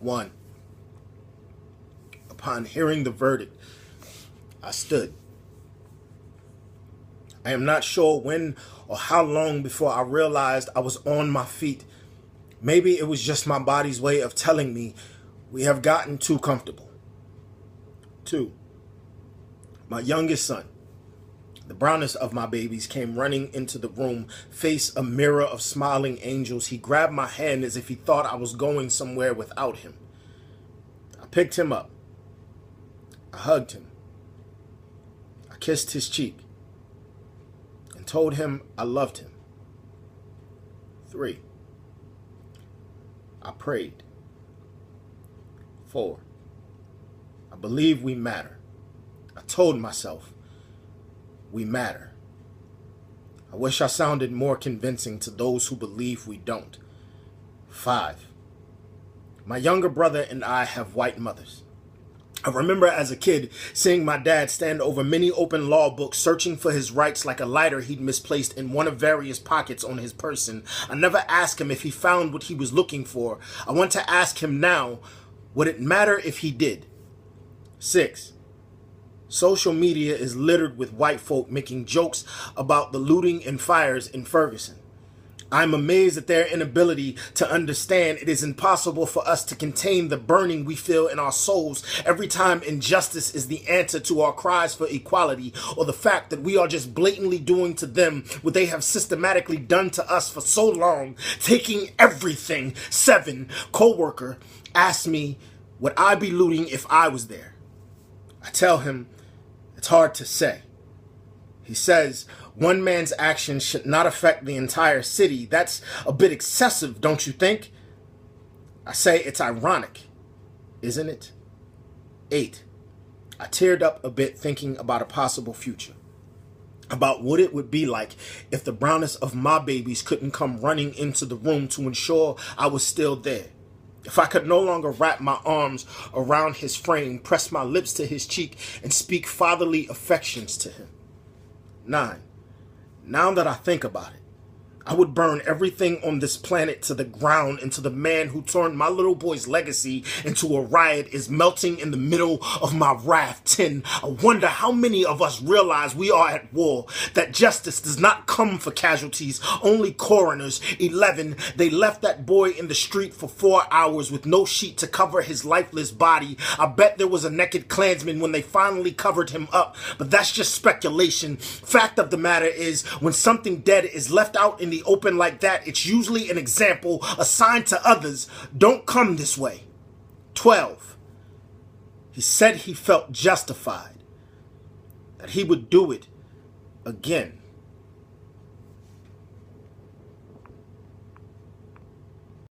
1. Upon hearing the verdict, I stood. I am not sure when or how long before I realized I was on my feet. Maybe it was just my body's way of telling me we have gotten too comfortable. 2. My youngest son, the brownest of my babies, came running into the room, face a mirror of smiling angels. He grabbed my hand as if he thought I was going somewhere without him. I picked him up. I hugged him. I kissed his cheek and told him I loved him. 3. I prayed. 4. I believe we matter. I told myself we matter. I wish I sounded more convincing to those who believe we don't. 5. My younger brother and I have white mothers. I remember as a kid seeing my dad stand over many open law books searching for his rights like a lighter he'd misplaced in one of various pockets on his person. I never asked him if he found what he was looking for. I want to ask him now, would it matter if he did? 6. Social media is littered with white folk making jokes about the looting and fires in Ferguson. I'm amazed at their inability to understand it is impossible for us to contain the burning we feel in our souls every time injustice is the answer to our cries for equality, or the fact that we are just blatantly doing to them what they have systematically done to us for so long, taking everything. 7. Co-worker asked me, would I be looting if I was there? I tell him, it's hard to say. He says, one man's actions should not affect the entire city. That's a bit excessive, don't you think? I say it's ironic, isn't it? 8. I teared up a bit thinking about a possible future. About what it would be like if the brownest of my babies couldn't come running into the room to ensure I was still there. If I could no longer wrap my arms around his frame, press my lips to his cheek, and speak fatherly affections to him. 9. Now that I think about it, I would burn everything on this planet to the ground until the man who turned my little boy's legacy into a riot is melting in the middle of my wrath. 10. I wonder how many of us realize we are at war, that justice does not come for casualties, only coroners. 11. They left that boy in the street for 4 hours with no sheet to cover his lifeless body. I bet there was a naked Klansman when they finally covered him up, but that's just speculation. Fact of the matter is, when something dead is left out in the open like that, it's usually an example, a sign to others, don't come this way. 12. He said he felt justified, that he would do it again.